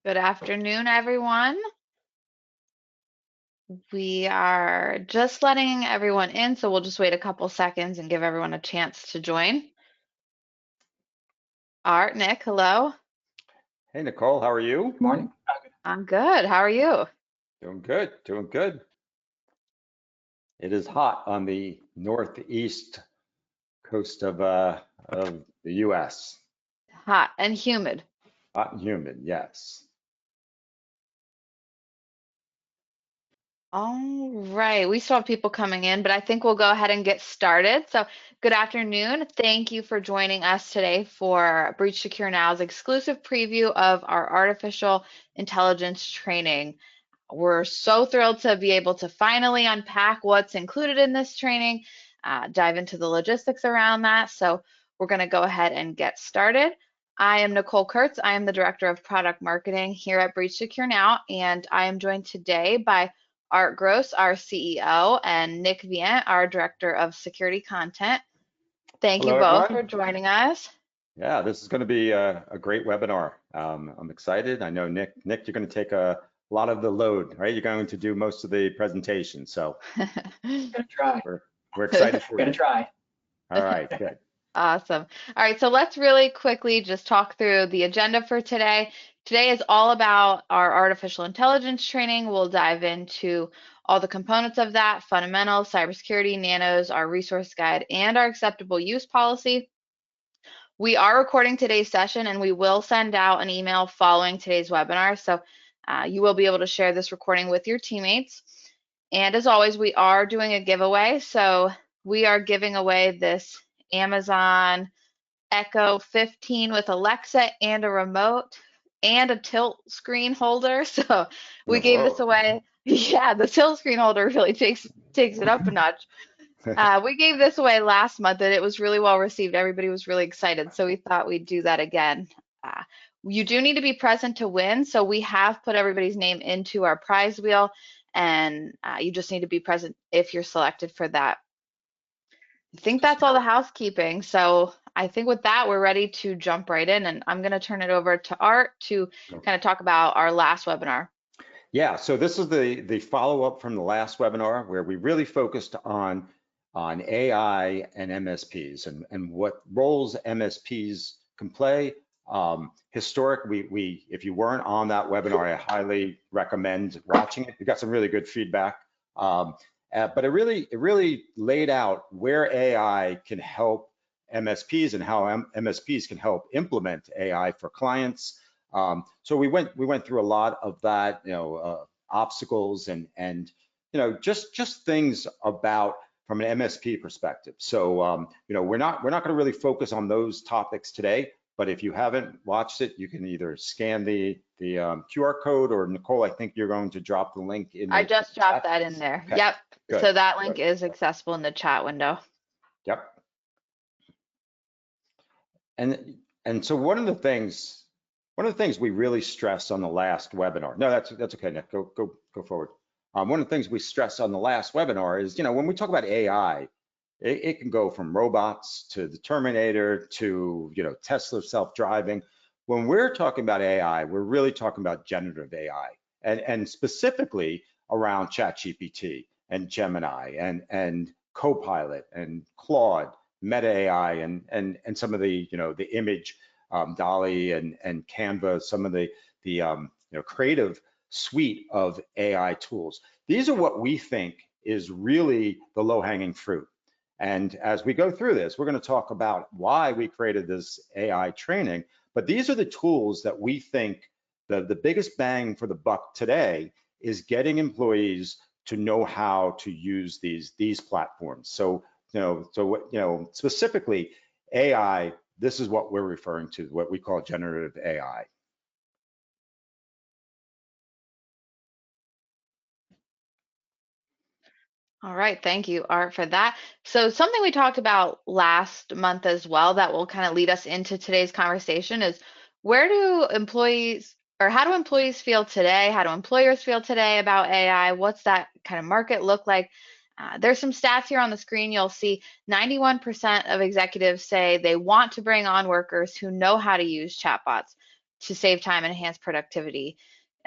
Good afternoon, everyone. We are just letting everyone in, so we'll just wait a couple seconds and give everyone a chance to join. Art, Nick, hello. Hey, Nicole, how are you? Good morning. I'm good. How are you? Doing good, doing good. It is hot on the northeast coast of the US. Hot and humid. Hot and humid, yes. All right, we still have people coming in, but I think we'll go ahead and get started. So, good afternoon. Thank you for joining us today for Breach Secure Now's exclusive preview of our artificial intelligence training. We're so thrilled to be able to finally unpack what's included in this training, dive into the logistics around that. So we're going to go ahead and get started. I am Nicole Kurtz. I am the Director of Product Marketing here at Breach Secure Now, and I am joined today by Art Gross, our CEO, and Nick Vient, our Director of Security Content. Thank you Hello, both everyone. for joining us. Yeah, this is going to be a great webinar. I'm excited. I know, Nick, you're going to take a lot of the load, right? You're going to do most of the presentation, so Gonna try. we're excited for Gonna you. try. All right, good. Awesome. All right, so let's really quickly just talk through the agenda for today. Today is all about our artificial intelligence training. We'll dive into all the components of that, fundamentals, cybersecurity, nanos, our resource guide, and our acceptable use policy. We are recording today's session and we will send out an email following today's webinar. So you will be able to share this recording with your teammates. And as always, we are doing a giveaway. So we are giving away this Amazon Echo 15 with Alexa and a remote and a tilt screen holder. So we Oh, gave this whoa. away. Yeah, the tilt screen holder really takes it up a notch. We gave this away last month and it was really well received. Everybody was really excited. So we thought we'd do that again. Uh, you do need to be present to win. So we have put everybody's name into our prize wheel and you just need to be present if you're selected for that. I think that's all the housekeeping. So I think with that, we're ready to jump right in. And I'm going to turn it over to Art to kind of talk about our last webinar. Yeah, so this is the follow-up from the last webinar where we really focused on AI and MSPs and what roles MSPs can play. Historic, we if you weren't on that webinar, I highly recommend watching it. We got some really good feedback, but it really laid out where AI can help MSPs and how MSPs can help implement AI for clients. So we went through a lot of that, obstacles and just things about from an MSP perspective. So we're not going to really focus on those topics today. But if you haven't watched it, you can either scan the QR code, or Nicole, I think you're going to drop the link in I the just dropped chat. that in there. Okay, Yep. good, So that link good. is accessible in the chat window. Yep. And so one of the things we really stressed on the last webinar. No, that's okay, Nick. Go forward. One of the things we stressed on the last webinar is, when we talk about AI, it can go from robots to the Terminator to Tesla self-driving. When we're talking about AI, we're really talking about generative AI, and specifically around ChatGPT and Gemini and Copilot and Claude, Meta AI, and some of the the image, Dolly and Canva, some of the creative suite of AI tools. These are what we think is really the low-hanging fruit. And as we go through this, we're going to talk about why we created this AI training. But these are the tools that we think the biggest bang for the buck today is getting employees to know how to use these platforms. So specifically AI, this is what we're referring to, what we call generative AI. All right, thank you, Art, for that. So something we talked about last month as well that will kind of lead us into today's conversation is where do employees or how do employees feel today? How do employers feel today about AI? What's that kind of market look like? There's some stats here on the screen. You'll see 91% of executives say they want to bring on workers who know how to use chatbots. to save time and enhance productivity.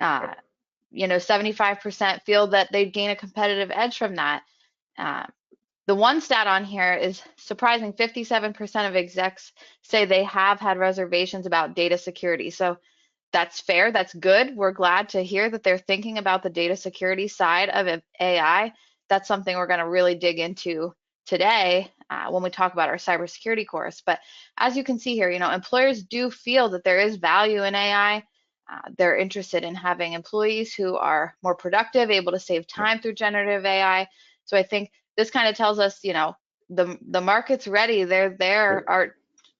Yep. 75% feel that they'd gain a competitive edge from that. Uh, the one stat on here is surprising. 57% of execs say they have had reservations about data security. So that's fair. That's good. We're glad to hear that they're thinking about the data security side of AI. That's something we're going to really dig into today when we talk about our cybersecurity course. But as you can see here, employers do feel that there is value in AI. They're interested in having employees who are more productive, able to save Yep. time through generative AI. So I think this kind of tells us, the market's ready. They're there.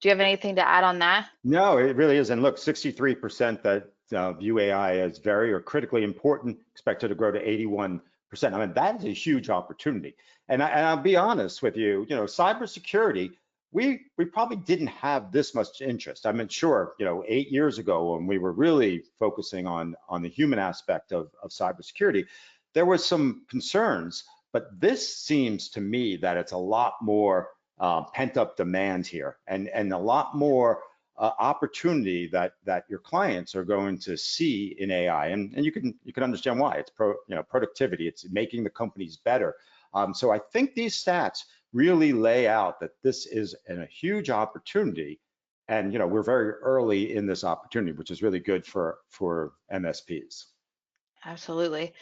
Do you have anything to add on that? No, it really is. And look, 63% that view AI as very or critically important, expected to grow to 81%. I mean, that is a huge opportunity. And I'll be honest with you, cybersecurity, we probably didn't have this much interest. I mean, sure, 8 years ago when we were really focusing on the human aspect of cybersecurity, there was some concerns, but this seems to me that it's a lot more pent-up demand here, and a lot more opportunity that your clients are going to see in AI, and you can understand why. It's productivity. It's making the companies better. So I think these stats really lay out that this is a huge opportunity, and we're very early in this opportunity, which is really good for MSPs. Absolutely.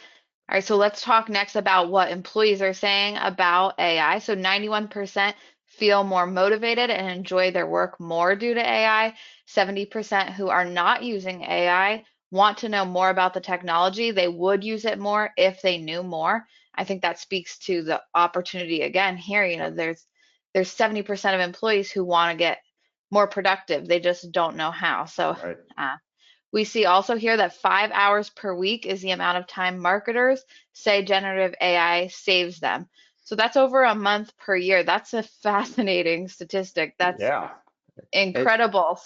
All right, so let's talk next about what employees are saying about AI. So 91% feel more motivated and enjoy their work more due to AI. 70% who are not using AI want to know more about the technology. They would use it more if they knew more. I think that speaks to the opportunity again here. There's 70% of employees who want to get more productive. They just don't know how. So Right. we see also here that 5 hours per week is the amount of time marketers say generative AI saves them. So that's over a month per year. That's a fascinating statistic. That's Yeah. incredible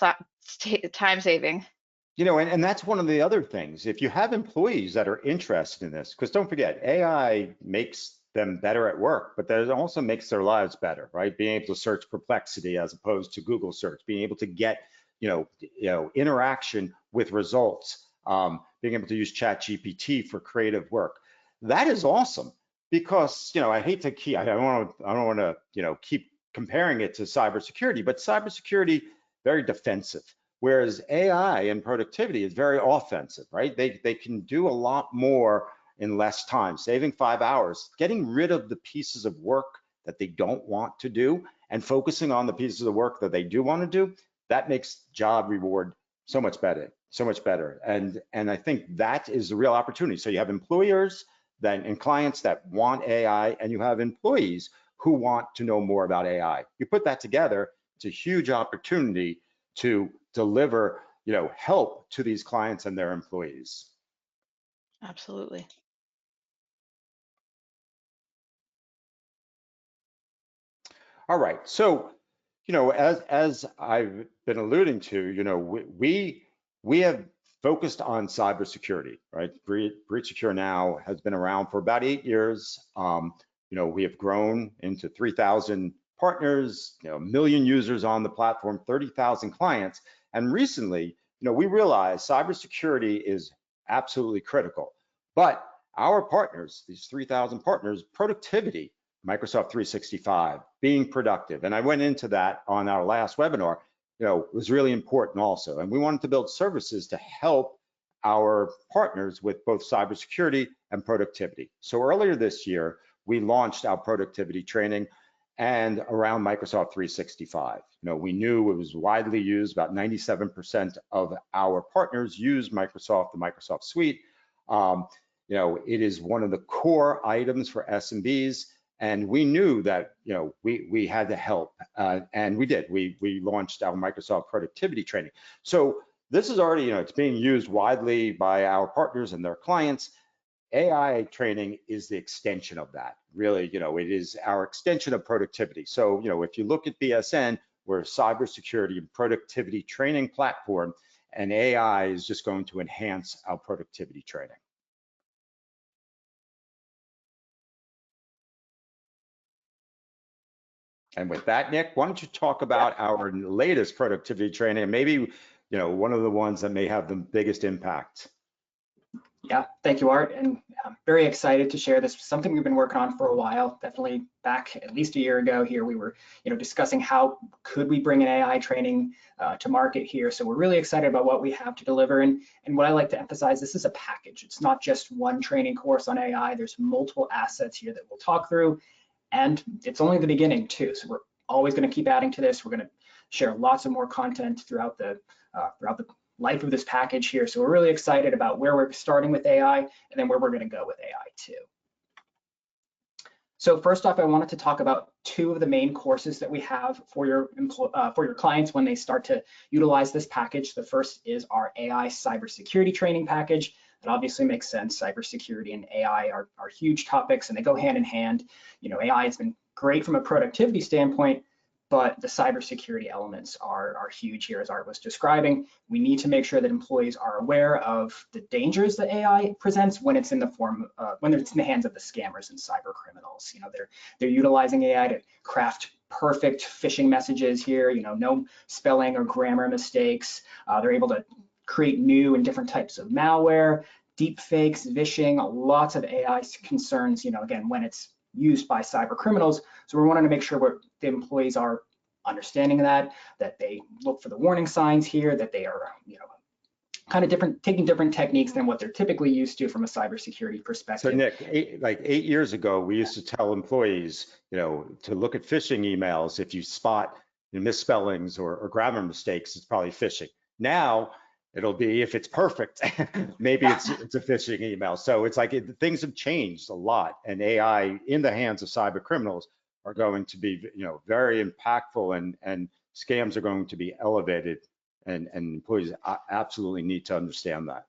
time saving. And that's one of the other things. If you have employees that are interested in this, because don't forget, AI makes them better at work, but that also makes their lives better, right? Being able to search Perplexity as opposed to Google search, being able to get, interaction with results, being able to use ChatGPT for creative work. That is awesome because, I hate to keep, I don't want to, keep comparing it to cybersecurity, but cybersecurity, very defensive. Whereas AI and productivity is very offensive, right? They can do a lot more in less time, saving 5 hours, getting rid of the pieces of work that they don't want to do and focusing on the pieces of work that they do want to do. That makes job reward so much better, so much better. And I think that is the real opportunity. So you have employers and clients that want AI, and you have employees who want to know more about AI. You put that together, it's a huge opportunity to deliver, help to these clients and their employees. Absolutely. All right. So, as I've been alluding to, we have focused on cybersecurity, right? Breach Secure now has been around for about 8 years. We have grown into 3,000 partners, 1 million users on the platform, 30,000 clients. And recently, we realized cybersecurity is absolutely critical. But our partners, these 3,000 partners, productivity, Microsoft 365, being productive. And I went into that on our last webinar, was really important also. And we wanted to build services to help our partners with both cybersecurity and productivity. So earlier this year, we launched our productivity training and around Microsoft 365. We knew it was widely used. About 97% of our partners use Microsoft, the Microsoft suite. It is one of the core items for SMBs. And we knew that we had to help, and we did. We launched our Microsoft productivity training. So this is already, it's being used widely by our partners and their clients. AI training is the extension of that. Really, it is our extension of productivity. So, if you look at BSN, we're a cybersecurity and productivity training platform, and AI is just going to enhance our productivity training. And with that, Nick, why don't you talk about our latest productivity training, and maybe, one of the ones that may have the biggest impact. Yeah, thank you, Art. And I'm very excited to share this. Something we've been working on for a while. Definitely back at least a year ago here, we were, discussing how could we bring an AI training to market here. So we're really excited about what we have to deliver. And what I like to emphasize, this is a package. It's not just one training course on AI. There's multiple assets here that we'll talk through. And it's only the beginning too. So we're always going to keep adding to this. We're going to share lots of more content throughout the life of this package here. So we're really excited about where we're starting with AI and then where we're going to go with AI too. So first off, I wanted to talk about two of the main courses that we have for your clients when they start to utilize this package. The first is our AI cybersecurity training package. That obviously makes sense. Cybersecurity and AI are huge topics and they go hand in hand. AI has been great from a productivity standpoint, but the cybersecurity elements are huge here, as Art was describing. We need to make sure that employees are aware of the dangers that AI presents when it's in the when it's in the hands of the scammers and cyber criminals. They're utilizing AI to craft perfect phishing messages here. No spelling or grammar mistakes. They're able to create new and different types of malware, deep fakes, vishing, lots of AI concerns. Again, when it's used by cyber criminals. So we're wanting to make sure the employees are understanding that they look for the warning signs here, that they are, kind of taking different techniques than what they're typically used to from a cybersecurity perspective. So Nick, like 8 years ago, we used to tell employees, to look at phishing emails. If you spot misspellings or grammar mistakes, it's probably phishing. Now, it'll be if it's perfect, maybe it's a phishing email. So it's like things have changed a lot, and AI in the hands of cyber criminals are going to be, very impactful, and scams are going to be elevated, and employees absolutely need to understand that.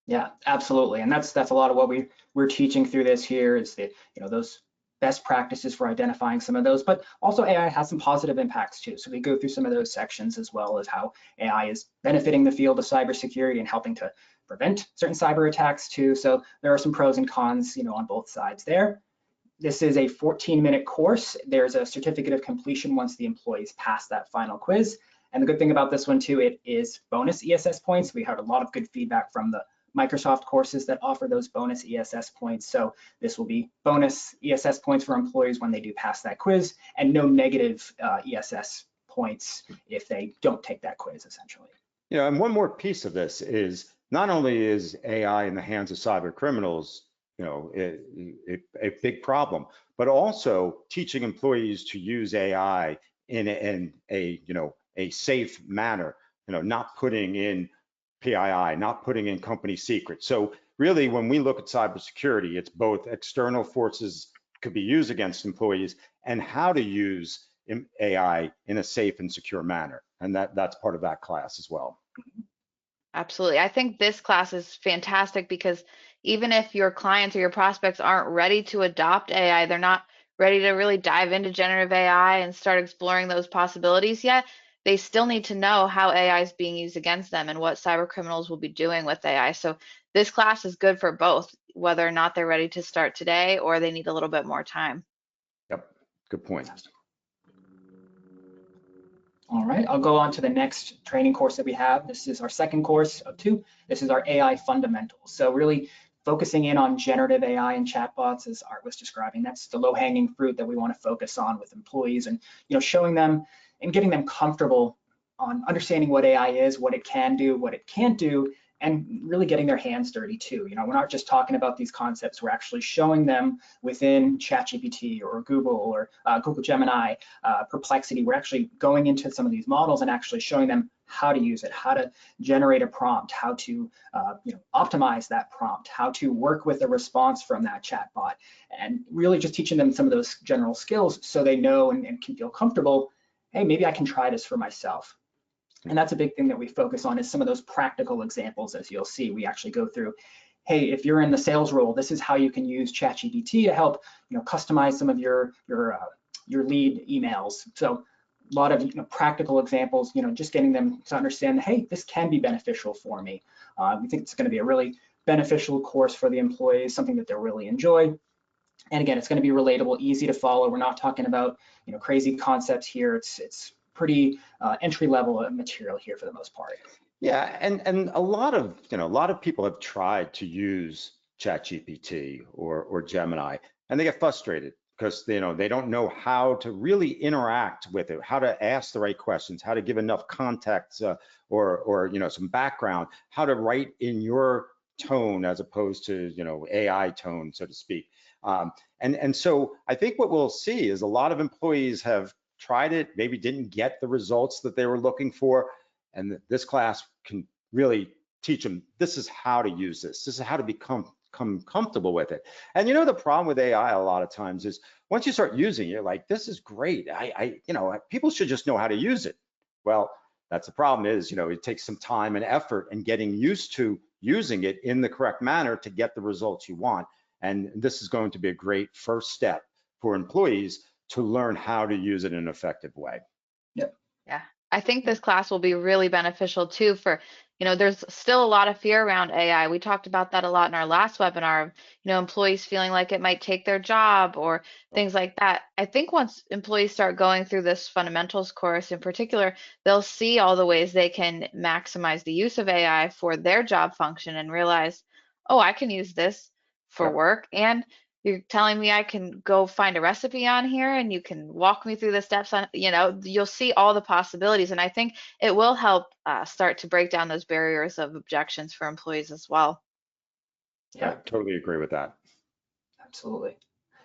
Yeah, absolutely, and that's a lot of what we're teaching through this here is that those best practices for identifying some of those, but also AI has some positive impacts too. So we go through some of those sections as well as how AI is benefiting the field of cybersecurity and helping to prevent certain cyber attacks too. So there are some pros and cons, on both sides there. This is a 14-minute course. There's a certificate of completion once the employees pass that final quiz. And the good thing about this one too, it is bonus ESS points. We had a lot of good feedback from the Microsoft courses that offer those bonus ESS points. So this will be bonus ESS points for employees when they do pass that quiz, and no negative ESS points if they don't take that quiz, essentially. And one more piece of this is not only is AI in the hands of cyber criminals, a big problem, but also teaching employees to use AI in a safe manner, not putting in PII, not putting in company secrets. So really, when we look at cybersecurity, it's both external forces could be used against employees and how to use AI in a safe and secure manner. And that's part of that class as well. Absolutely. I think this class is fantastic because even if your clients or your prospects aren't ready to adopt AI, they're not ready to really dive into generative AI and start exploring those possibilities yet, they still need to know how AI is being used against them and what cyber criminals will be doing with AI. So this class is good for both, whether or not they're ready to start today or they need a little bit more time. Yep, good point. All right, I'll go on to the next training course that we have. This is our second course of 2. This is our AI fundamentals. So really focusing in on generative AI and chatbots, as Art was describing. That's the low-hanging fruit that we want to focus on with employees, and showing them and getting them comfortable on understanding what AI is, what it can do, what it can't do, and really getting their hands dirty too. We're not just talking about these concepts, we're actually showing them within ChatGPT or Google or Google Gemini, Perplexity. We're actually going into some of these models and actually showing them how to use it, how to generate a prompt, how to optimize that prompt, how to work with a response from that chatbot, and really just teaching them some of those general skills so they know and can feel comfortable, hey, maybe I can try this for myself. And that's a big thing that we focus on is some of those practical examples. As you'll see, we actually go through, hey, if you're in the sales role, this is how you can use ChatGPT to help, customize some of your lead emails. So a lot of practical examples, just getting them to understand, hey, this can be beneficial for me. We think it's going to be a really beneficial course for the employees, something that they'll really enjoy. And again, it's going to be relatable, easy to follow. We're not talking about crazy concepts here. It's pretty entry level material here for the most part. Yeah, and a lot of people have tried to use ChatGPT or Gemini, and they get frustrated because they don't know how to really interact with it, how to ask the right questions, how to give enough context or some background, how to write in your tone as opposed to AI tone, so to speak. And so I think what we'll see is a lot of employees have tried it, maybe didn't get the results that they were looking for, and this class can really teach them, this is how to use this. This is how to become comfortable with it. And the problem with AI a lot of times is once you start using it, you're like, this is great. People should just know how to use it. Well, that's the problem is, it takes some time and effort and getting used to using it in the correct manner to get the results you want. And this is going to be a great first step for employees to learn how to use it in an effective way. Yep. Yeah, I think this class will be really beneficial too for, there's still a lot of fear around AI. We talked about that a lot in our last webinar, employees feeling like it might take their job or things like that. I think once employees start going through this fundamentals course in particular, they'll see all the ways they can maximize the use of AI for their job function and realize, oh, I can use this for Yep. work, and you're telling me I can go find a recipe on here and you can walk me through the steps on, you'll see all the possibilities. And I think it will help start to break down those barriers of objections for employees as well. Yeah, I totally agree with that. Absolutely.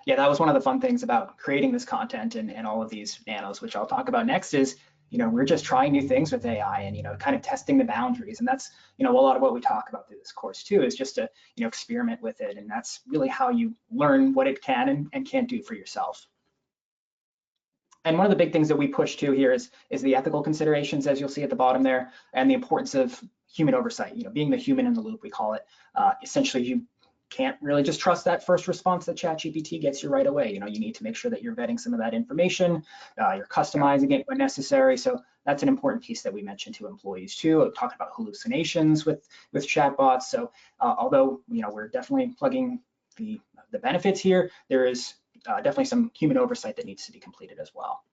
Yeah, that was one of the fun things about creating this content and all of these nanos, which I'll talk about next, is we're just trying new things with AI and kind of testing the boundaries. And that's a lot of what we talk about through this course too, is just to experiment with it. And that's really how you learn what it can and can't do for yourself. And one of the big things that we push to here is the ethical considerations, as you'll see at the bottom there, and the importance of human oversight, being the human in the loop, we call it. Essentially, you can't really just trust that first response that ChatGPT gets you right away. You need to make sure that you're vetting some of that information, you're customizing it when necessary. So that's an important piece that we mentioned to employees too. We've talked about hallucinations with chatbots. So although we're definitely plugging the benefits here, there is definitely some human oversight that needs to be completed as well.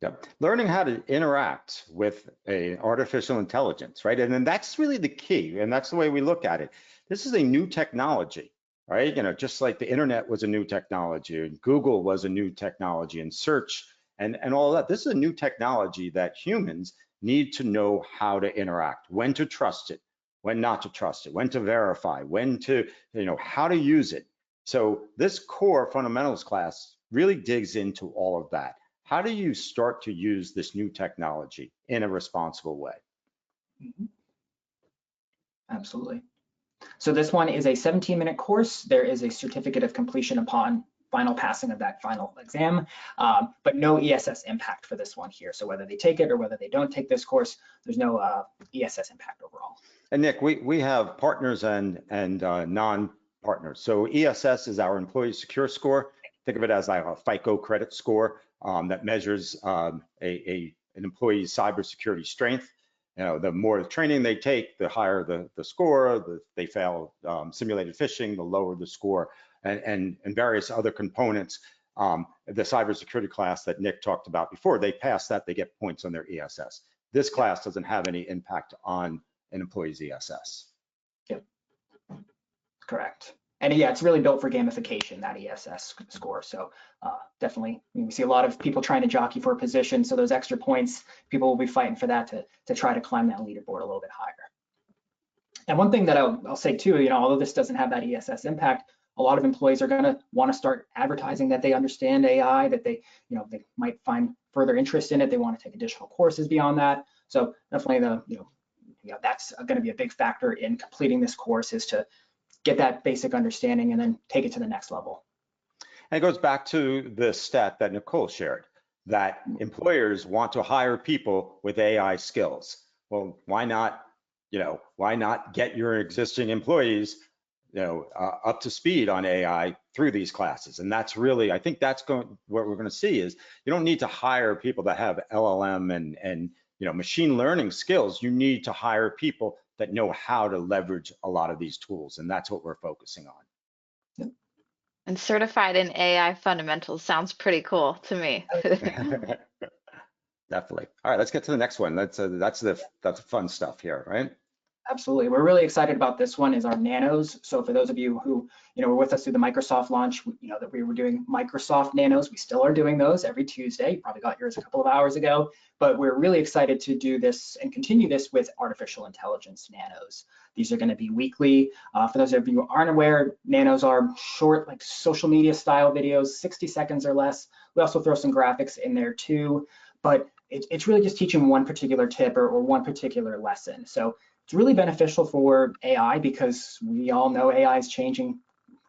Yep. Learning how to interact with a artificial intelligence, right? And then that's really the key, and that's the way we look at it. This is a new technology, right? Just like the internet was a new technology, and Google was a new technology, and search and all that. This is a new technology that humans need to know how to interact, when to trust it, when not to trust it, when to verify, when to, how to use it. So this core fundamentals class really digs into all of that. How do you start to use this new technology in a responsible way? Mm-hmm. Absolutely. So this one is a 17-minute course. There is a certificate of completion upon final passing of that final exam, but no ESS impact for this one here. So whether they take it or whether they don't take this course, there's no ESS impact overall. And Nick, we have partners and non-partners. So ESS is our employee secure score. Think of it as like a FICO credit score that measures an employee's cybersecurity strength. The more training they take, the higher the score. They fail simulated phishing, the lower the score, and various other components. The cybersecurity class that Nick talked about before, they pass that, they get points on their ESS. This class doesn't have any impact on an employee's ESS. Yep, correct. And yeah, it's really built for gamification, that ESS score. So definitely, we see a lot of people trying to jockey for a position. So those extra points, people will be fighting for that to try to climb that leaderboard a little bit higher. And one thing that I'll say too, although this doesn't have that ESS impact, a lot of employees are going to want to start advertising that they understand AI, that they might find further interest in it. They want to take additional courses beyond that. So definitely that's going to be a big factor in completing this course, is to get that basic understanding and then take it to the next level. And it goes back to the stat that Nicole shared, that employers want to hire people with AI skills. Well, why not get your existing employees, up to speed on AI through these classes? And that's really, I think that's what we're going to see is you don't need to hire people that have LLM and machine learning skills. You need to hire people that know how to leverage a lot of these tools, and that's what we're focusing on. Yep. And certified in AI fundamentals sounds pretty cool to me. Definitely. All right, let's get to the next one. That's the fun stuff here, right? Absolutely. We're really excited about this one is our Nanos. So for those of you who, were with us through the Microsoft launch, that we were doing Microsoft Nanos. We still are doing those every Tuesday. You probably got yours a couple of hours ago, but we're really excited to do this and continue this with artificial intelligence Nanos. These are going to be weekly. For those of you who aren't aware, Nanos are short, like social media style videos, 60 seconds or less. We also throw some graphics in there too, but it's really just teaching one particular tip or one particular lesson. So it's really beneficial for AI because we all know AI is changing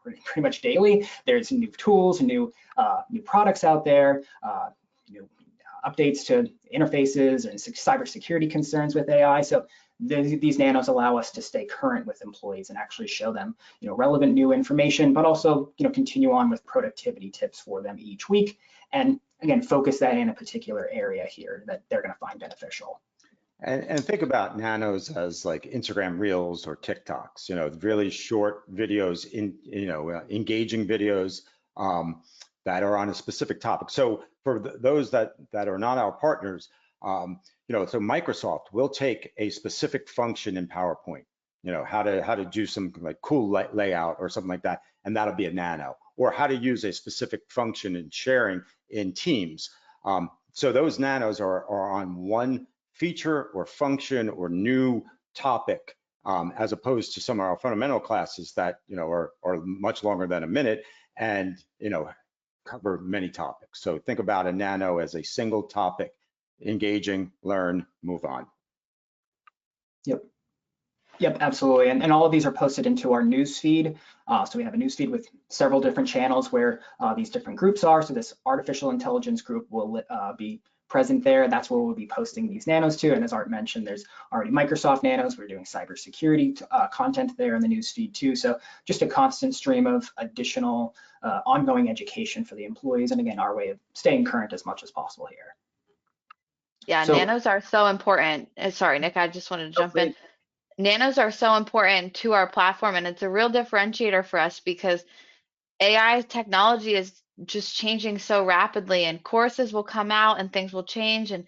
pretty much daily. There's new tools, new products out there, new updates to interfaces and cybersecurity concerns with AI. So these nanos allow us to stay current with employees and actually show them, relevant new information, but also, continue on with productivity tips for them each week. And again, focus that in a particular area here that they're going to find beneficial. And think about nanos as like Instagram Reels or TikToks, really short videos, engaging videos that are on a specific topic. So for those that are not our partners, so Microsoft will take a specific function in PowerPoint, how to do some like cool layout or something like that, and that'll be a nano, or how to use a specific function in sharing in Teams. So those nanos are on one feature or function or new topic, as opposed to some of our fundamental classes that are much longer than a minute and cover many topics. So think about a nano as a single topic, engaging, learn, move on. Yep, absolutely. And all of these are posted into our news feed. So we have a news feed with several different channels where these different groups are. So this artificial intelligence group will be present there. That's where we'll be posting these nanos to. And as Art mentioned, there's already Microsoft nanos. We're doing cybersecurity content there in the news feed too. So just a constant stream of additional ongoing education for the employees. And again, our way of staying current as much as possible here. Yeah, So, nanos are so important. Sorry, Nick, I just wanted to jump in. Nanos are so important to our platform, and it's a real differentiator for us because AI technology is just changing so rapidly, and courses will come out and things will change, and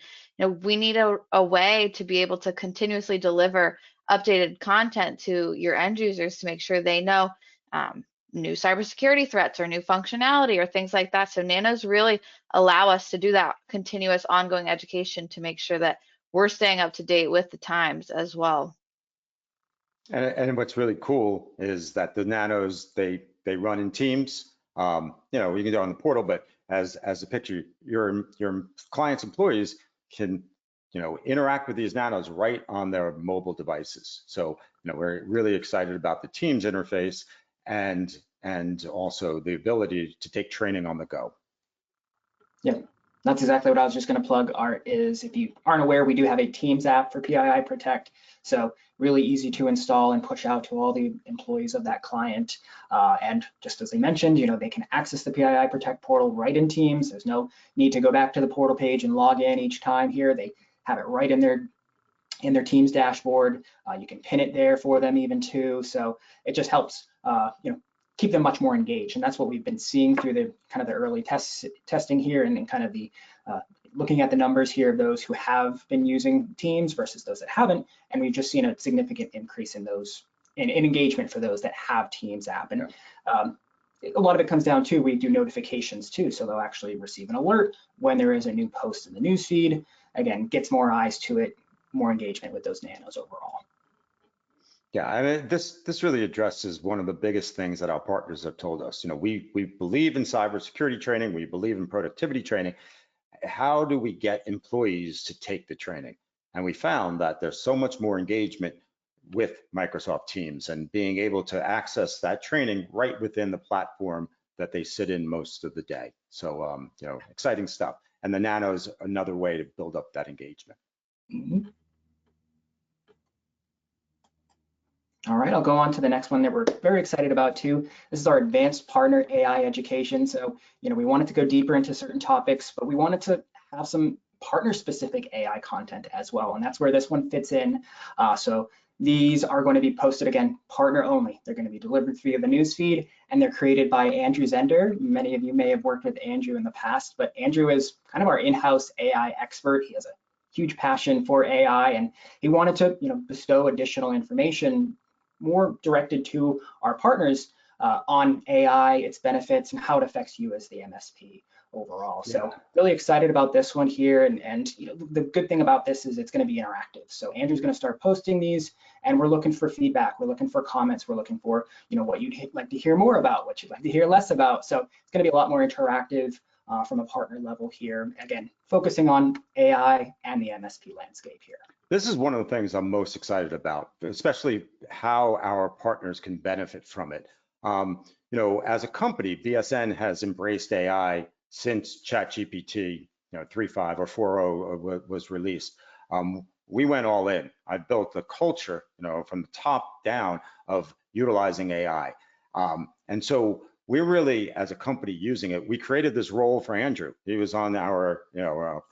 we need a way to be able to continuously deliver updated content to your end users to make sure they know new cybersecurity threats or new functionality or things like that. So nanos really allow us to do that continuous ongoing education to make sure that we're staying up to date with the times as well. And what's really cool is that the nanos, they run in teams. You can do it on the portal, but as a picture, your client's employees can interact with these nanos right on their mobile devices. So we're really excited about the Teams interface and also the ability to take training on the go. Yep. That's exactly what I was just going to plug, Art, is if you aren't aware, we do have a Teams app for PII Protect. So really easy to install and push out to all the employees of that client. And just as they mentioned, they can access the PII Protect portal right in Teams. There's no need to go back to the portal page and log in each time here. They have it right in their Teams dashboard. You can pin it there for them even too. So it just helps, keep them much more engaged. And that's what we've been seeing through the kind of the early testing here and kind of the looking at the numbers here of those who have been using Teams versus those that haven't. And we've just seen a significant increase in those in engagement for those that have Teams app. And a lot of it comes down to we do notifications too. So they'll actually receive an alert when there is a new post in the news feed. Again, gets more eyes to it, more engagement with those nanos overall. Yeah, I mean, this really addresses one of the biggest things that our partners have told us. We believe in cybersecurity training, we believe in productivity training. How do we get employees to take the training? And we found that there's so much more engagement with Microsoft Teams and being able to access that training right within the platform that they sit in most of the day. So, exciting stuff. And the nanos, another way to build up that engagement. Mm-hmm. All right, I'll go on to the next one that we're very excited about too. This is our advanced partner AI education. So, we wanted to go deeper into certain topics, but we wanted to have some partner specific AI content as well. And that's where this one fits in. So These are going to be posted, again, partner only. They're going to be delivered via the newsfeed, and they're created by Andrew Zender. Many of you may have worked with Andrew in the past, but Andrew is kind of our in-house AI expert. He has a huge passion for AI, and he wanted to, bestow additional information more directed to our partners on AI, its benefits, and how it affects you as the MSP overall. Yeah. So really excited about this one here. And the good thing about this is it's going to be interactive. So Andrew's going to start posting these, and we're looking for feedback. We're looking for comments. We're looking for, what you'd like to hear more about, what you'd like to hear less about. So it's going to be a lot more interactive from a partner level here. Again, focusing on AI and the MSP landscape here. This is one of the things I'm most excited about, especially how our partners can benefit from it. As a company, BSN has embraced AI since ChatGPT, 3.5 or 4.0 was released. We went all in. I built the culture, from the top down of utilizing AI. And so we're really, as a company, using it. We created this role for Andrew. He was on our,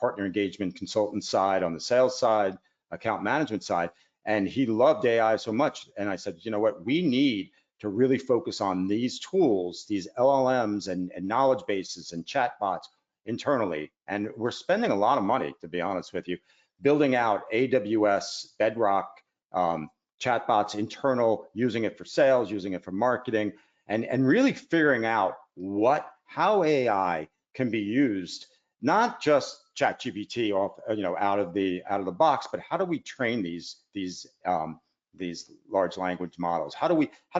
partner engagement consultant side, on the sales side, account management side, and he loved AI so much. And I said, you know what, we need to really focus on these tools, these LLMs and knowledge bases and chatbots internally. And we're spending a lot of money, to be honest with you, building out AWS Bedrock chatbots internal, using it for sales, using it for marketing, and really figuring out how AI can be used, not just ChatGPT off, out of the box, but how do we train these large language models? How do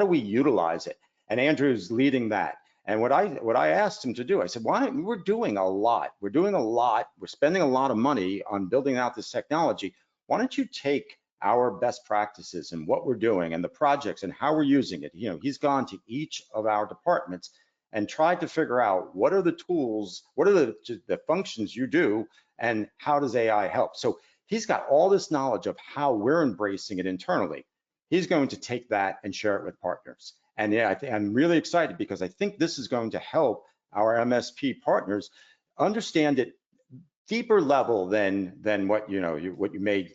we utilize it? And Andrew's leading that. And what I asked him to do, I said, we're doing a lot. We're spending a lot of money on building out this technology. Why don't you take our best practices and what we're doing and the projects and how we're using it? He's gone to each of our departments and tried to figure out what are the tools, what are the functions you do, and how does AI help? So he's got all this knowledge of how we're embracing it internally. He's going to take that and share it with partners. And yeah, I'm really excited because I think this is going to help our MSP partners understand it deeper level than what you may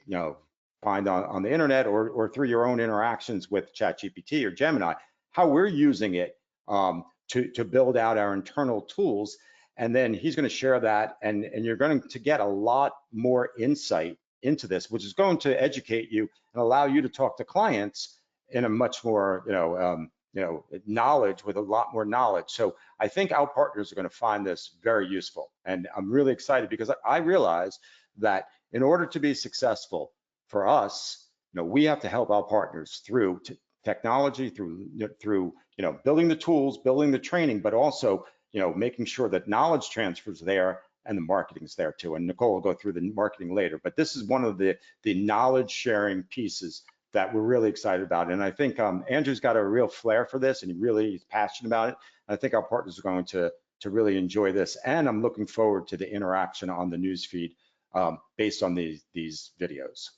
find on the internet or through your own interactions with ChatGPT or Gemini. How we're using it to build out our internal tools. And then he's going to share that, and you're going to get a lot more insight into this, which is going to educate you and allow you to talk to clients in a much more, knowledge, with a lot more knowledge. So I think our partners are going to find this very useful. And I'm really excited because I realize that in order to be successful for us, we have to help our partners through technology, through building the tools, building the training, but also making sure that knowledge transfers there and the marketing's there too. And Nicole will go through the marketing later, but this is one of the knowledge sharing pieces that we're really excited about. And I think Andrew's got a real flair for this, and he really is passionate about it. And I think our partners are going to really enjoy this. And I'm looking forward to the interaction on the newsfeed based on these videos.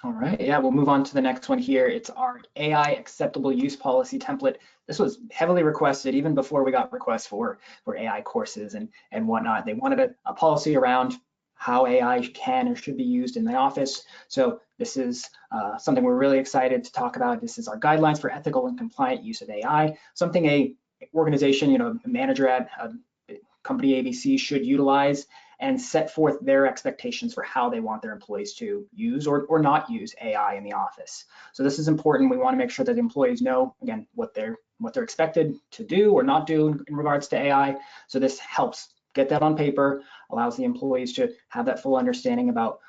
All right, yeah, we'll move on to the next one here. It's our AI acceptable use policy template. This was heavily requested even before we got requests for AI courses and whatnot. They wanted a policy around how AI can or should be used in the office. So this is something we're really excited to talk about. This is our guidelines for ethical and compliant use of AI, something a organization, a manager at a company ABC should utilize and set forth their expectations for how they want their employees to use or not use AI in the office. So this is important. We want to make sure that the employees know, again, what they're expected to do or not do in regards to AI. So this helps get that on paper, allows the employees to have that full understanding about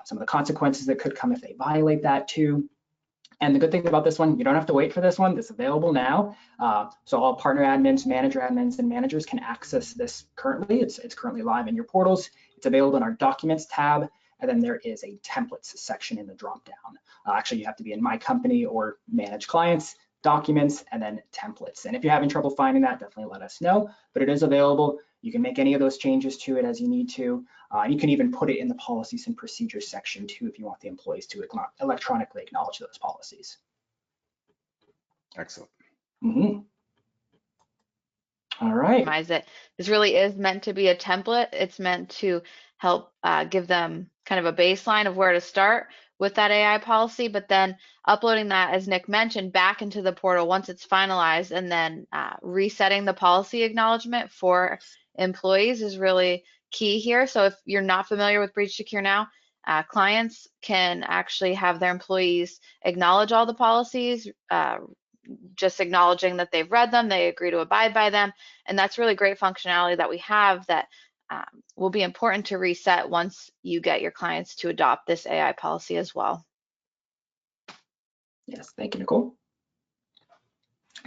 some of the consequences that could come if they violate that too. And the good thing about this one, you don't have to wait for this one. It's available now. So all partner admins, manager admins, and managers can access this currently. It's currently live in your portals. It's available in our documents tab. And then there is a templates section in the dropdown. Actually, you have to be in My Company or Manage Clients, Documents, and then Templates. And if you're having trouble finding that, definitely let us know. But it is available. You can make any of those changes to it as you need to. You can even put it in the policies and procedures section too if you want the employees to electronically acknowledge those policies. Excellent. Mm-hmm. All right. This really is meant to be a template. It's meant to help give them kind of a baseline of where to start with that AI policy, but then uploading that, as Nick mentioned, back into the portal once it's finalized, and then resetting the policy acknowledgement for employees is really key here. So if you're not familiar with Breach Secure Now, clients can actually have their employees acknowledge all the policies, just acknowledging that they've read them, they agree to abide by them, and that's really great functionality that we have that will be important to reset once you get your clients to adopt this AI policy as well. Yes, thank you, Nicole.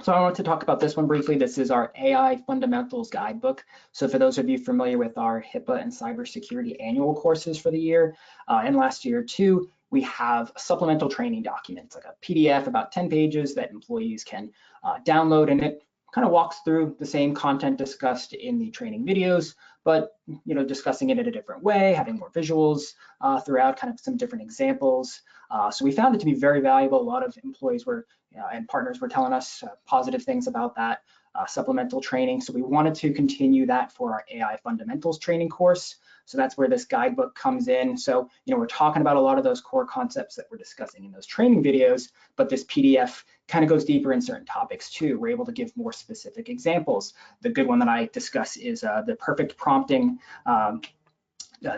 So I want to talk about this one briefly. This is our AI Fundamentals Guidebook. So for those of you familiar with our HIPAA and cybersecurity annual courses for the year, and last year too, we have supplemental training documents, like a PDF about 10 pages that employees can download, and it kind of walks through the same content discussed in the training videos, but discussing it in a different way, having more visuals throughout, kind of some different examples. So we found it to be very valuable. A lot of employees were and partners were telling us positive things about that supplemental training. So we wanted to continue that for our AI Fundamentals training course. So that's where this guidebook comes in. So, we're talking about a lot of those core concepts that we're discussing in those training videos, but this PDF kind of goes deeper in certain topics too. We're able to give more specific examples. The good one that I discuss is the perfect prompting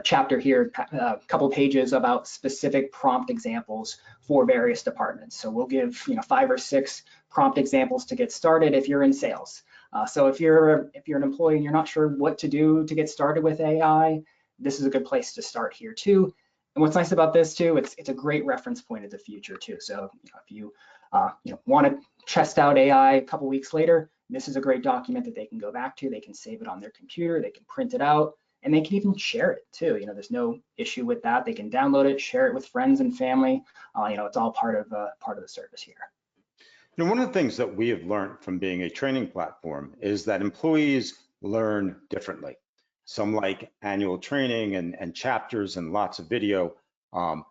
chapter here, a couple pages about specific prompt examples for various departments. So we'll give 5 or 6 prompt examples to get started if you're in sales. So if you're an employee and you're not sure what to do to get started with AI, this is a good place to start here too. And what's nice about this too, it's a great reference point in the future too. So if you want to test out AI a couple weeks later, this is a great document that they can go back to. They can save it on their computer, they can print it out, and they can even share it too. There's no issue with that. They can download it, share it with friends and family. It's all part of the service here. One of the things that we have learned from being a training platform is that employees learn differently. Some like annual training and chapters and lots of video.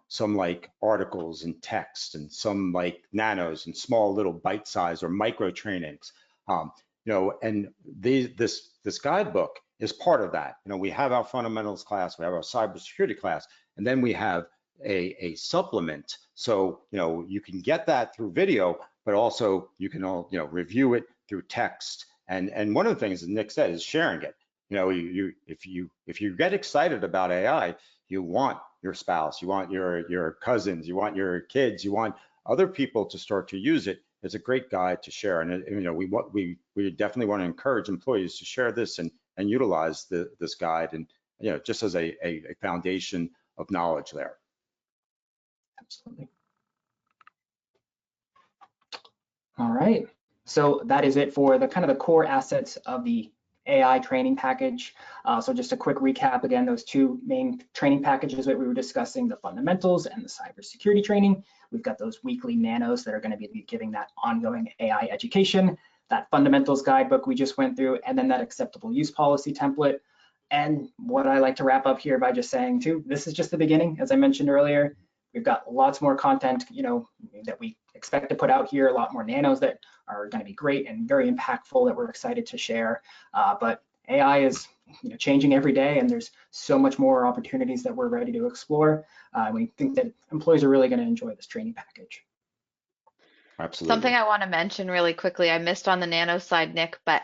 Some like articles and text, and some like nanos and small little bite size or micro trainings. And this guidebook is part of that. We have our fundamentals class, we have our cybersecurity class, and then we have a supplement. So you can get that through video, but also you can review it through text. And one of the things that Nick said is sharing it. If you get excited about AI, you want your spouse, you want your cousins, you want your kids, you want other people to start to use it. It's a great guide to share, and we definitely want to encourage employees to share this and utilize this guide, and just as a foundation of knowledge there. Absolutely. All right. So that is it for the kind of the core assets of the AI training package. So just a quick recap again, those 2 main training packages that we were discussing, the fundamentals and the cybersecurity training. We've got those weekly nanos that are going to be giving that ongoing AI education, that fundamentals guidebook we just went through, and then that acceptable use policy template. And what I like to wrap up here by just saying too, this is just the beginning. As I mentioned earlier, we've got lots more content, that we expect to put out here, a lot more nanos that are going to be great and very impactful that we're excited to share. But AI is changing every day, and there's so much more opportunities that we're ready to explore. We think that employees are really going to enjoy this training package. Absolutely. Something I want to mention really quickly, I missed on the nano side, Nick, but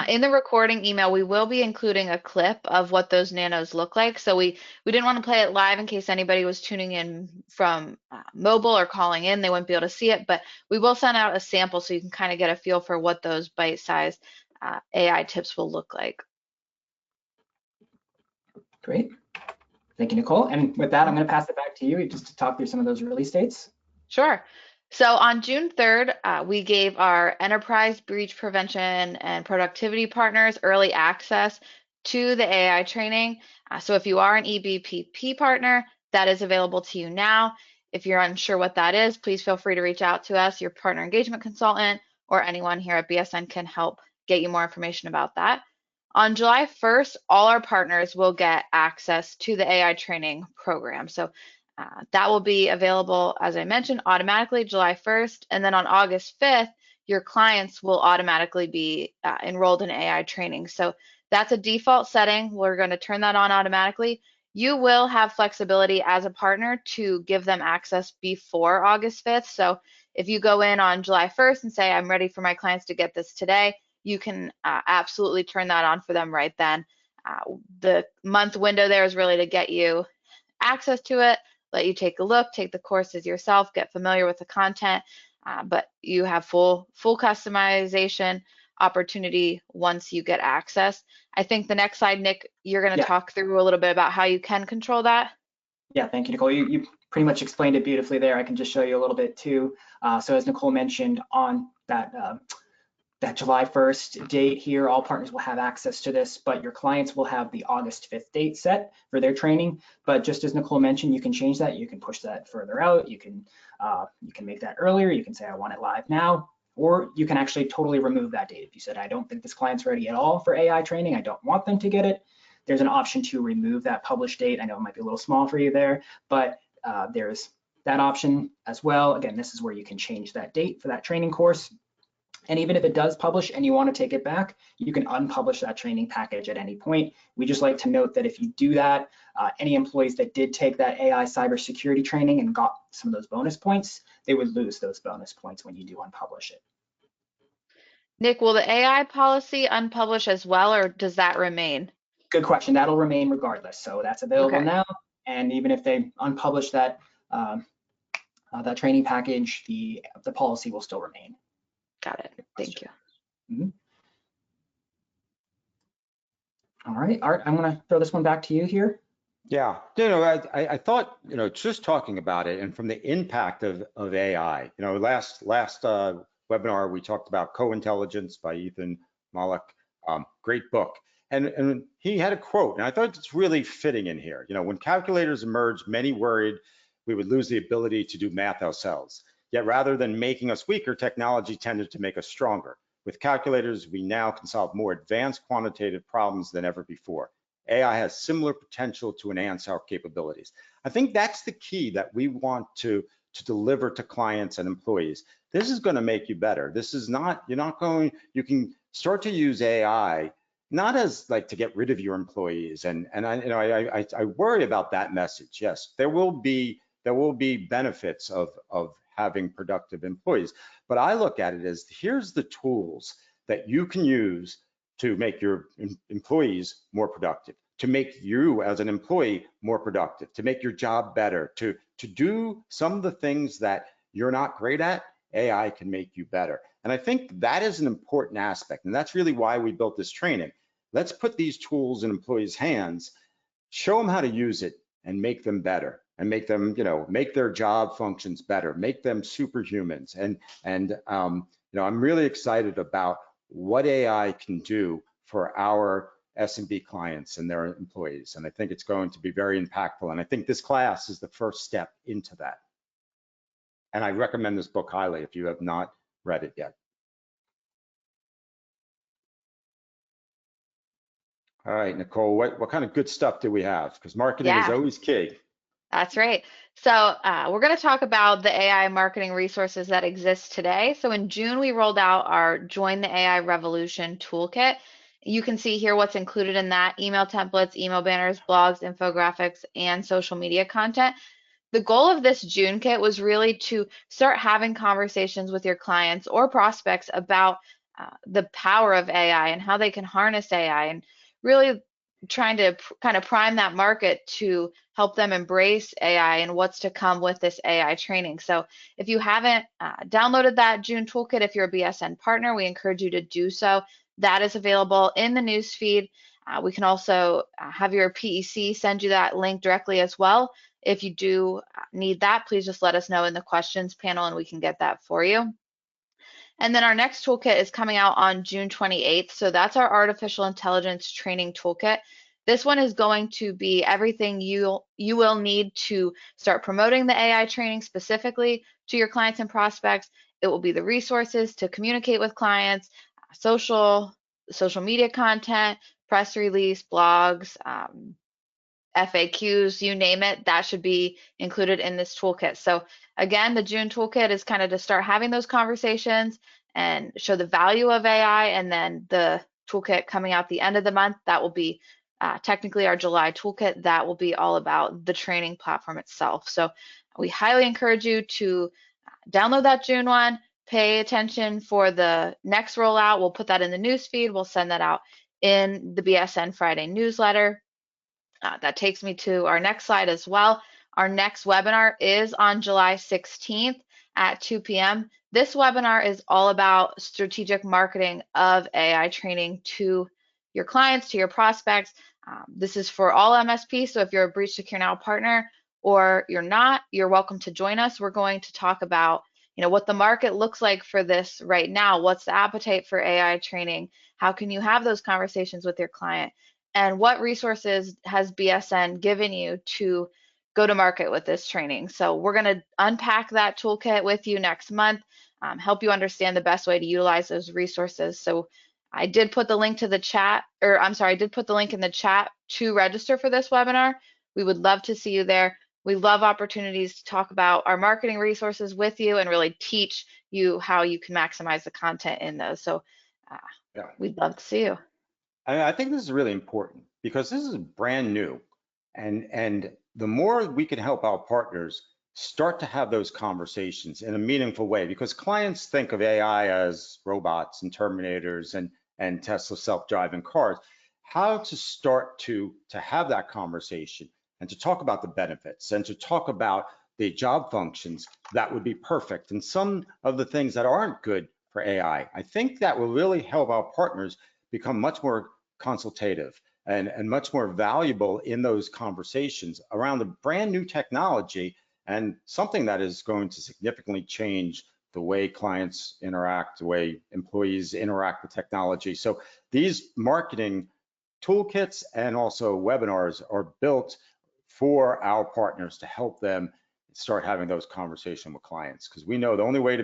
in the recording email, we will be including a clip of what those nanos look like. So we didn't want to play it live in case anybody was tuning in from mobile or calling in. They wouldn't be able to see it, but we will send out a sample so you can kind of get a feel for what those bite-sized AI tips will look like. Great. Thank you, Nicole. And with that, I'm going to pass it back to you just to talk through some of those release dates. Sure. So on June 3rd, we gave our enterprise breach prevention and productivity partners early access to the AI training. So if you are an EBPP partner, that is available to you now. If you're unsure what that is, please feel free to reach out to us. Your partner engagement consultant or anyone here at BSN can help get you more information about that. On July 1st, all our partners will get access to the AI training program. So that will be available, as I mentioned, automatically July 1st. And then on August 5th, your clients will automatically be enrolled in AI training. So that's a default setting. We're going to turn that on automatically. You will have flexibility as a partner to give them access before August 5th. So if you go in on July 1st and say, I'm ready for my clients to get this today, you can absolutely turn that on for them right then. The month window there is really to get you access to it, let you take a look, take the courses yourself, get familiar with the content, but you have full customization opportunity once you get access. I think the next slide, Nick, you're going to Yeah, talk through a little bit about how you can control that. yeah, thank you, Nicole. You pretty much explained it beautifully there. I can just show you a little bit too. So as Nicole mentioned, on that July 1st date here, all partners will have access to this, but your clients will have the August 5th date set for their training. But just as Nicole mentioned, you can change that. You can push that further out. You can make that earlier. You can say, I want it live now, or you can actually totally remove that date. If you said, I don't think this client's ready at all for AI training, I don't want them to get it, there's an option to remove that published date. I know it might be a little small for you there, but there's that option as well. Again, this is where you can change that date for that training course. And even if it does publish and you want to take it back, you can unpublish that training package at any point. We just like to note that if you do that, any employees that did take that AI cybersecurity training and got some of those bonus points, they would lose those bonus points when you do unpublish it. Nick, will the AI policy unpublish as well, or does that remain? Good question. That'll remain regardless. So that's available Okay, now. And even if they unpublish that that training package, the policy will still remain. got it. Thank you. Mm-hmm. All right, Art, I'm going to throw this one back to you here. Yeah, I thought, just talking about it and from the impact of AI, last webinar, we talked about Co-Intelligence by Ethan Mollick, great book. And he had a quote, and I thought it's really fitting in here. When calculators emerged, many worried we would lose the ability to do math ourselves. Yet rather than making us weaker, technology tended to make us stronger. With calculators, we now can solve more advanced quantitative problems than ever before. AI has similar potential to enhance our capabilities. I think that's the key that we want to deliver to clients and employees. This is going to make you better. This is not, you can start to use AI not as like to get rid of your employees. And I worry about that message. Yes, there will be benefits of having productive employees, but I look at it as here's the tools that you can use to make your employees more productive, to make you as an employee more productive, to make your job better, to do some of the things that you're not great at. AI can make you better. And I think that is an important aspect. And that's really why we built this training. Let's put these tools in employees' hands, show them how to use it and make them better, and make them, make their job functions better, make them superhumans. And I'm really excited about what AI can do for our SMB clients and their employees. And I think it's going to be very impactful. And I think this class is the first step into that. And I recommend this book highly if you have not read it yet. All right, Nicole, what kind of good stuff do we have? Because marketing is Yeah, always key. that's right. So we're going to talk about the AI marketing resources that exist today. So in June, we rolled out our Join the AI Revolution toolkit. You can see here what's included in that: email templates, email banners, blogs, infographics, and social media content. The goal of this June kit was really to start having conversations with your clients or prospects about the power of AI and how they can harness AI, and really trying to kind of prime that market to help them embrace AI and what's to come with this AI training. So if you haven't downloaded that June toolkit, if you're a BSN partner, we encourage you to do so. That is available in the newsfeed. We can also have your PEC send you that link directly as well. If you do need that, please just let us know in the questions panel and we can get that for you. And then our next toolkit is coming out on June 28th. So that's our artificial intelligence training toolkit. This one is going to be everything you will need to start promoting the AI training specifically to your clients and prospects. It will be the resources to communicate with clients, social media content, press release, blogs, FAQs, you name it, that should be included in this toolkit. So again, the June toolkit is kind of to start having those conversations and show the value of AI, and then the toolkit coming out the end of the month, that will be technically our July toolkit, that will be all about the training platform itself. So we highly encourage you to download that June one, pay attention for the next rollout. We'll put that in the newsfeed. We'll send that out in the BSN Friday newsletter. That takes me to our next slide as well. Our next webinar is on July 16th at 2 p.m. This webinar is all about strategic marketing of AI training to your clients, to your prospects. This is for all MSPs, so if you're a Breach Secure Now partner or you're not, you're welcome to join us. We're going to talk about what the market looks like for this right now. What's the appetite for AI training? How can you have those conversations with your client? And what resources has BSN given you to go to market with this training? So we're going to unpack that toolkit with you next month, help you understand the best way to utilize those resources. So I did put the link to the chat, or I'm sorry, I did put the link in the chat to register for this webinar. We would love to see you there. We love opportunities to talk about our marketing resources with you and really teach you how you can maximize the content in those. So we'd love to see you. I think this is really important because this is brand new, and the more we can help our partners start to have those conversations in a meaningful way, because clients think of AI as robots and Terminators and Tesla self-driving cars. How to start to have that conversation and to talk about the benefits and to talk about the job functions, that would be perfect. And some of the things that aren't good for AI, I think that will really help our partners become much more consultative and much more valuable in those conversations around the brand new technology and something that is going to significantly change the way clients interact, the way employees interact with technology. So these marketing toolkits and also webinars are built for our partners to help them start having those conversations with clients, because we know the only way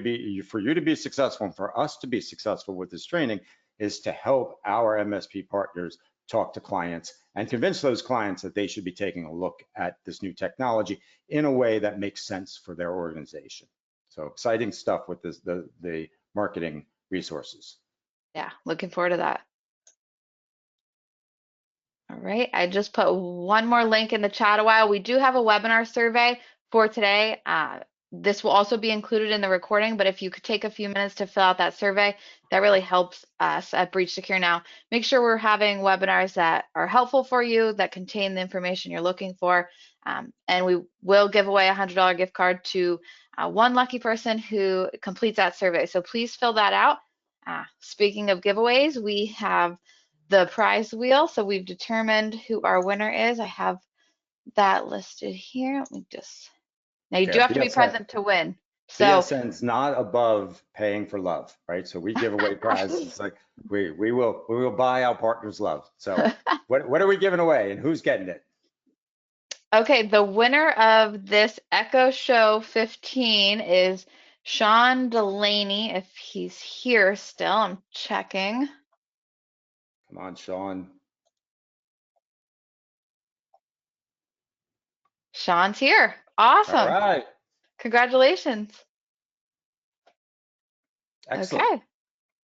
for you to be successful and for us to be successful with this training is to help our MSP partners talk to clients and convince those clients that they should be taking a look at this new technology in a way that makes sense for their organization. So exciting stuff with the marketing resources. Yeah, looking forward to that. All right, I just put one more link in the chat a while. We do have a webinar survey for today. This will also be included in the recording, but if you could take a few minutes to fill out that survey, that really helps us at Breach Secure Now. Make sure we're having webinars that are helpful for you, that contain the information you're looking for. And we will give away a $100 gift card to one lucky person who completes that survey. So please fill that out. Speaking of giveaways, we have the prize wheel. So we've determined who our winner is. I have that listed here. Let me just, now you do have to be present to win. So BSN's not above paying for love, right? So we give away prizes. It's like we will buy our partners love. So what are we giving away and who's getting it? Okay, the winner of this Echo Show 15 is Sean Delaney, if he's here still. I'm checking. Come on, Sean. Sean's here. Awesome. All right. Congratulations. Excellent. Okay,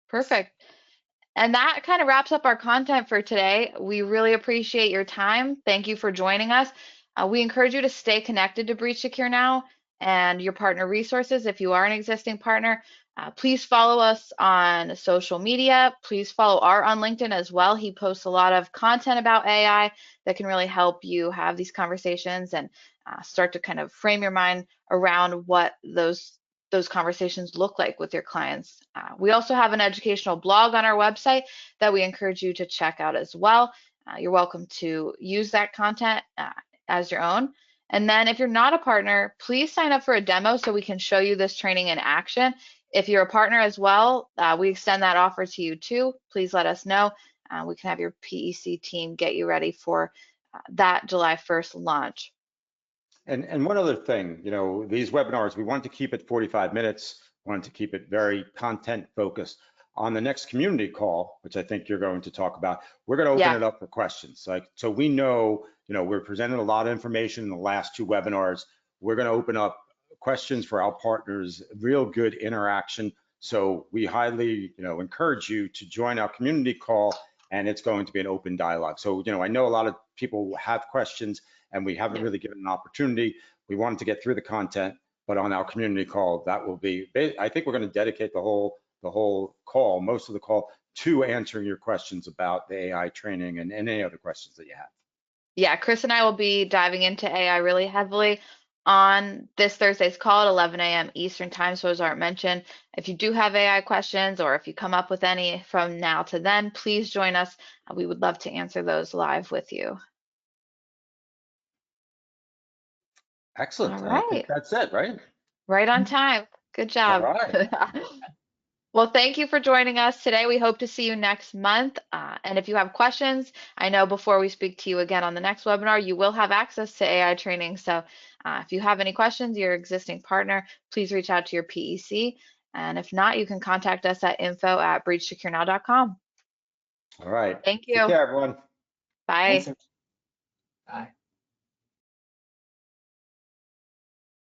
perfect. And that kind of wraps up our content for today. We really appreciate your time. Thank you for joining us. We encourage you to stay connected to Breach Secure Now and your partner resources. If you are an existing partner, please follow us on social media. Please follow Art on LinkedIn as well. He posts a lot of content about AI that can really help you have these conversations and start to kind of frame your mind around what those conversations look like with your clients. We also have an educational blog on our website that we encourage you to check out as well. You're welcome to use that content as your own. And then if you're not a partner, please sign up for a demo so we can show you this training in action. If you're a partner as well, we extend that offer to you too. Please let us know. We can have your PEC team get you ready for that July 1st launch. And one other thing, these webinars, we want to keep it 45 minutes, want to keep it very content focused. On the next community call, which I think you're going to talk about, we're going to open it up for questions. So we know, we're presenting a lot of information in the last two webinars. We're going to open up questions for our partners, real good interaction. So we highly, encourage you to join our community call and it's going to be an open dialogue. So, I know a lot of people have questions and we haven't really given an opportunity. We wanted to get through the content, but on our community call, that will be, I think we're going to dedicate the whole call, most of the call, to answering your questions about the AI training and any other questions that you have. Yeah, Chris and I will be diving into AI really heavily on this Thursday's call at 11 a.m. Eastern time. So as Art mentioned, if you do have AI questions or if you come up with any from now to then, please join us. We would love to answer those live with you. All Excellent. I think right, that's it, right? right on time. Good All job. right. Well, thank you for joining us today. We hope to see you next month. And if you have questions, I know before we speak to you again on the next webinar, you will have access to AI training. So if you have any questions, your existing partner, please reach out to your PEC. And if not, you can contact us at info@breachsecurenow.com. All right. Thank Take you. care, everyone. Bye. Thanks. Bye.